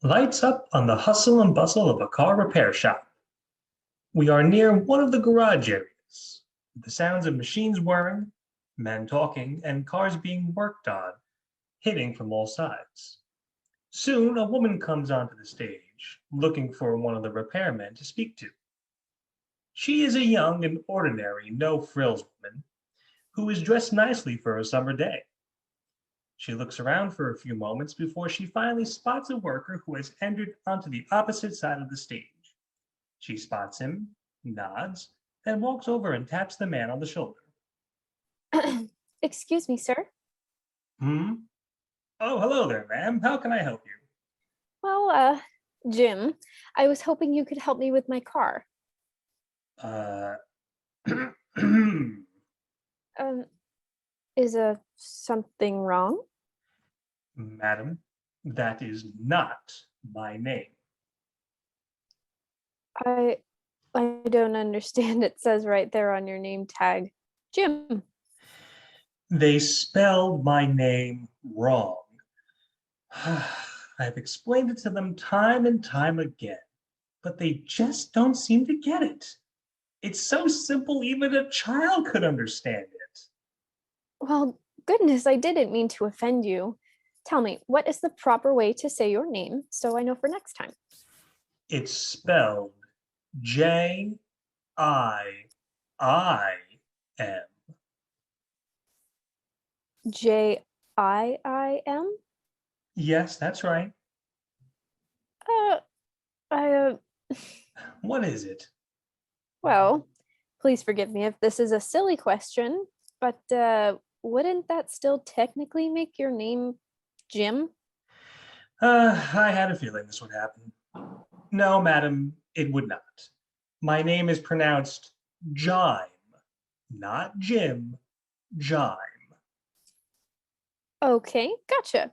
Lights up on the hustle and bustle of a car repair shop. We are near one of the garage areas. The sounds of machines whirring, men talking, and cars being worked on, hitting from all sides. Soon, a woman comes onto the stage, looking for one of the repairmen to speak to. She is a young and ordinary, no frills woman who is dressed nicely for a summer day. She looks around for a few moments before she finally spots a worker who has entered onto the opposite side of the stage. She spots him, nods, and walks over and taps the man on the shoulder. Excuse me, sir. Hmm? Oh, hello there, ma'am. How can I help you? Well, Jim, I was hoping you could help me with my car. Uh, Um, is something wrong? Madam, that is not my name. I I don't understand. It says right there on your name tag, Jim. They spelled my name wrong. I've explained it to them time and time again, but they just don't seem to get it. It's so simple, even a child could understand it. Well, goodness, I didn't mean to offend you. Tell me, what is the proper way to say your name so I know for next time? It's spelled J-I-I-M. Jim? Yes, that's right. Uh, I What is it? well, please forgive me if this is a silly question, but wouldn't that still technically make your name Jim? I had a feeling this would happen. No, madam, it would not. My name is pronounced Jime, not Jim, Jime. Okay, gotcha.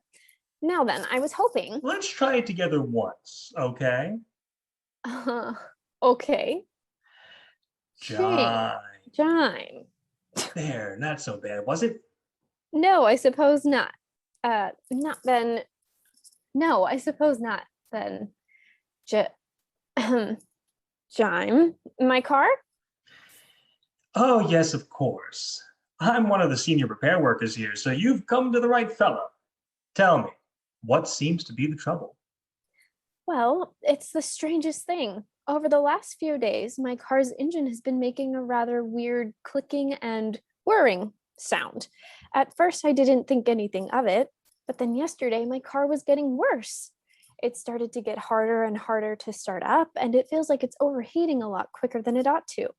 Now then, I was hoping. Let's try it together once, okay? Uh, okay. Jane. Jime. Jime. There, not so bad, was it? No, I suppose not. Not then. No, I suppose not then. J- Jime. My car? Oh, yes, of course. I'm one of the senior repair workers here, so you've come to the right fellow. Tell me, what seems to be the trouble? Well, it's the strangest thing. Over the last few days, my car's engine has been making a rather weird clicking and whirring sound. At first, I didn't think anything of it, but then yesterday, my car was getting worse. It started to get harder and harder to start up, and it feels like it's overheating a lot quicker than it ought to.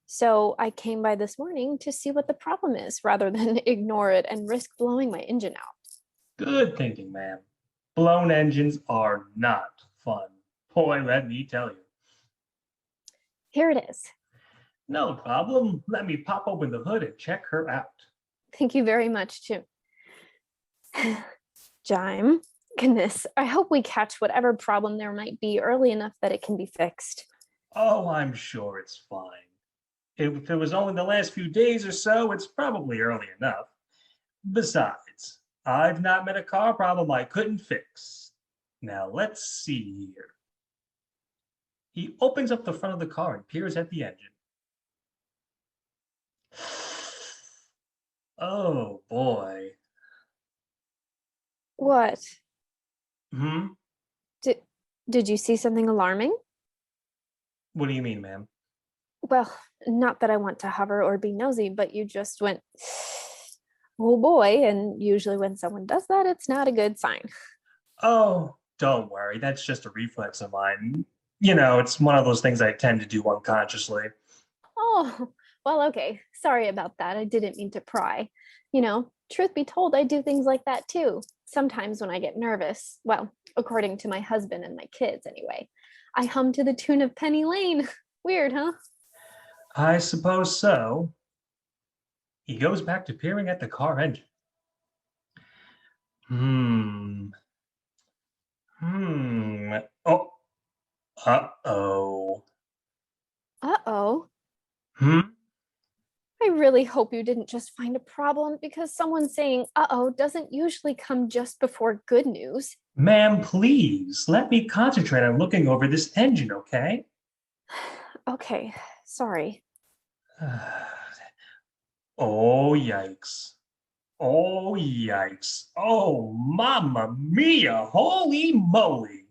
So I came by this morning to see what the problem is rather than ignore it and risk blowing my engine out. Good thinking, ma'am. Blown engines are not fun. Boy, let me tell you. Here it is. No problem. Let me pop open the hood and check her out. Thank you very much, Jim. Jime. Goodness, I hope we catch whatever problem there might be early enough that it can be fixed. Oh, I'm sure it's fine. If it was only the last few days or so, it's probably early enough. Besides, I've not met a car problem I couldn't fix. Now let's see here. He opens up the front of the car and peers at the engine. Oh boy. What? Hmm? Did, did you see something alarming? What do you mean, ma'am? Well, not that I want to hover or be nosy, but you just went, oh boy. And usually when someone does that, it's not a good sign. Oh, don't worry. That's just a reflex of mine. You know, it's one of those things I tend to do unconsciously. Oh, well, okay. Sorry about that. I didn't mean to pry. Truth be told, I do things like that too. Sometimes when I get nervous, well, according to my husband and my kids anyway, I hum to the tune of Penny Lane. Weird, huh? I suppose so. He goes back to peering at the car engine. Hmm. Hmm. Oh. Uh-oh. Uh-oh. Hmm? I I really hope you didn't just find a problem because someone saying uh-oh doesn't usually come just before good news. Ma'am, please, let me concentrate on looking over this engine, okay? Okay, sorry. Oh, yikes. Oh, yikes. Oh, mamma mia. Holy moly.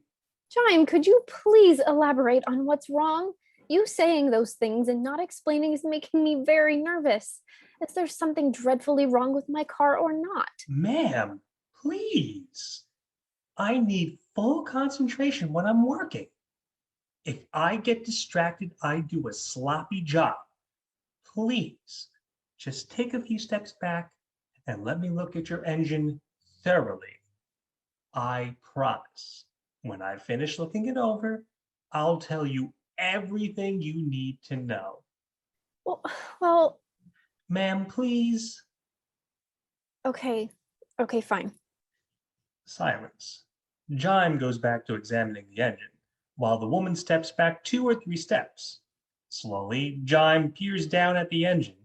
Chime, could you please elaborate on what's wrong? You saying those things and not explaining is making me very nervous. Is there something dreadfully wrong with my car or not? Ma'am, please. I need full concentration when I'm working. If I get distracted, I do a sloppy job. Please, just take a few steps back and let me look at your engine thoroughly. I promise. When I finish looking it over, I'll tell you everything you need to know. Well, well, Ma'am, please. okay. Okay, fine. Silence. Jime goes back to examining the engine, while the woman steps back 2 or 3 steps. Slowly, Jime peers down at the engine,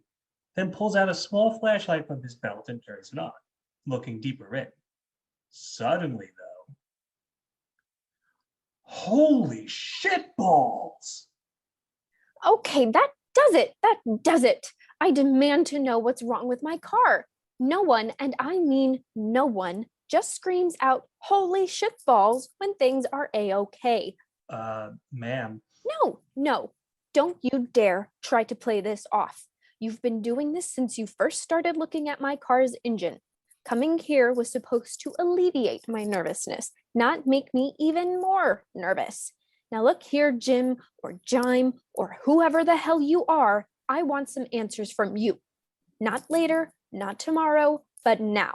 then pulls out a small flashlight from his belt and turns it on, looking deeper in. Suddenly, though, holy shitballs! Okay, that does it. That does it. I demand to know what's wrong with my car. No one, and I mean no one, just screams out, holy shitballs, when things are a-okay. Ma'am, No, no, don't you dare try to play this off. You've been doing this since you first started looking at my car's engine. Coming here was supposed to alleviate my nervousness, not make me even more nervous. Now, look here, Jim or Jime or whoever the hell you are, I want some answers from you. Not later, not tomorrow, but now.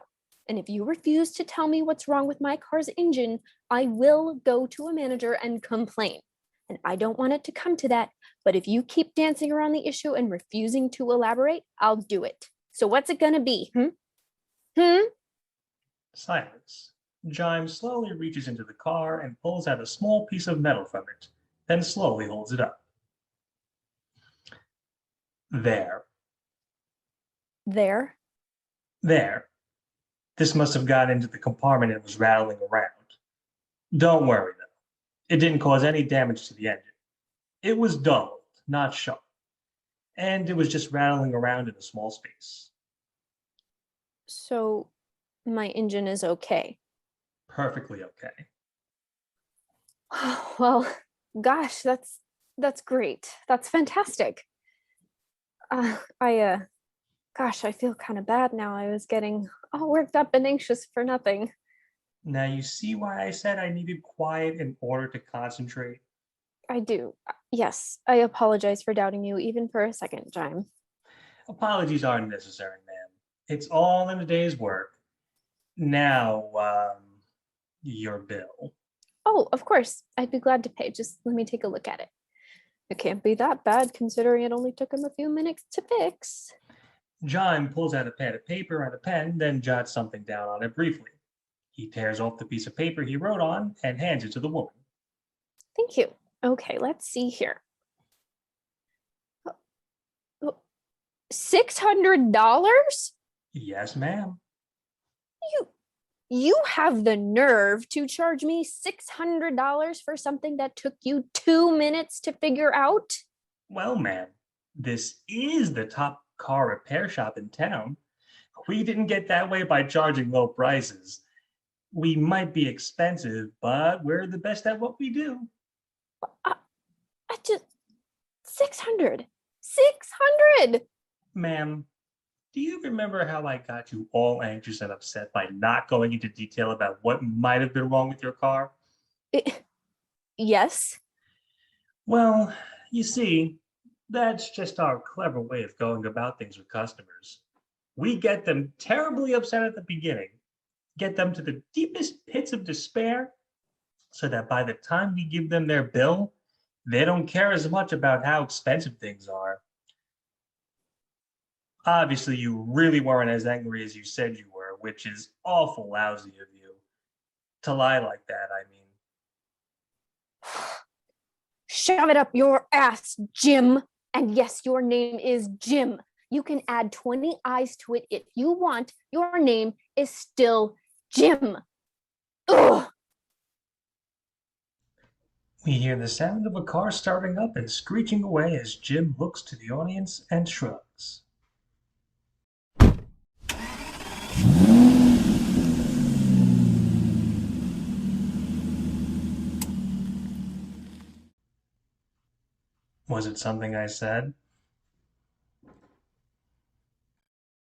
And if you refuse to tell me what's wrong with my car's engine, I will go to a manager and complain. And I don't want it to come to that, but if you keep dancing around the issue and refusing to elaborate, I'll do it. So what's it gonna be? silence. Jime slowly reaches into the car and pulls out a small piece of metal from it, then slowly holds it up. There, There. there. This must have got into the compartment and was rattling around. Don't worry, though. It didn't cause any damage to the engine. It was dulled, not sharp, and it was just rattling around in a small space. So my engine is okay. Perfectly okay. Well, gosh, that's great. That's fantastic. I gosh, I feel kind of bad now. I was getting all worked up and anxious for nothing. Now, you see why I said I needed quiet in order to concentrate? I do. Yes, I apologize for doubting you even for a second, Jime. Apologies aren't necessary, ma'am. It's all in a day's work. Now, your bill. Oh, of course. I'd be glad to pay. Just let me take a look at it. It can't be that bad considering it only took him a few minutes to fix. John pulls out a pad of paper and a pen, then jots something down on it briefly. He tears off the piece of paper he wrote on and hands it to the woman. Thank you. Okay, let's see here. $600? Yes, ma'am. You you have the nerve to charge me $600 for something that took you 2 minutes to figure out? Well, ma'am, this is the top car repair shop in town. We didn't get that way by charging low prices. We might be expensive, but we're the best at what we do. I, I just 600. 600. Ma'am, do you remember how I got you all anxious and upset by not going into detail about what might have been wrong with your car? Yes. Well, you see, that's just our clever way of going about things with customers. We get them terribly upset at the beginning, get them to the deepest pits of despair, so that by the time we give them their bill, they don't care as much about how expensive things are. Obviously, you really weren't as angry as you said you were, which is awful lousy of you. To lie like that, I mean. Shove it up your ass, Jim. And yes, your name is Jim. You can add 20 eyes to it if you want. Your name is still Jim. Ugh. We hear the sound of a car starting up and screeching away as Jim looks to the audience and shrugs. Was it something I said?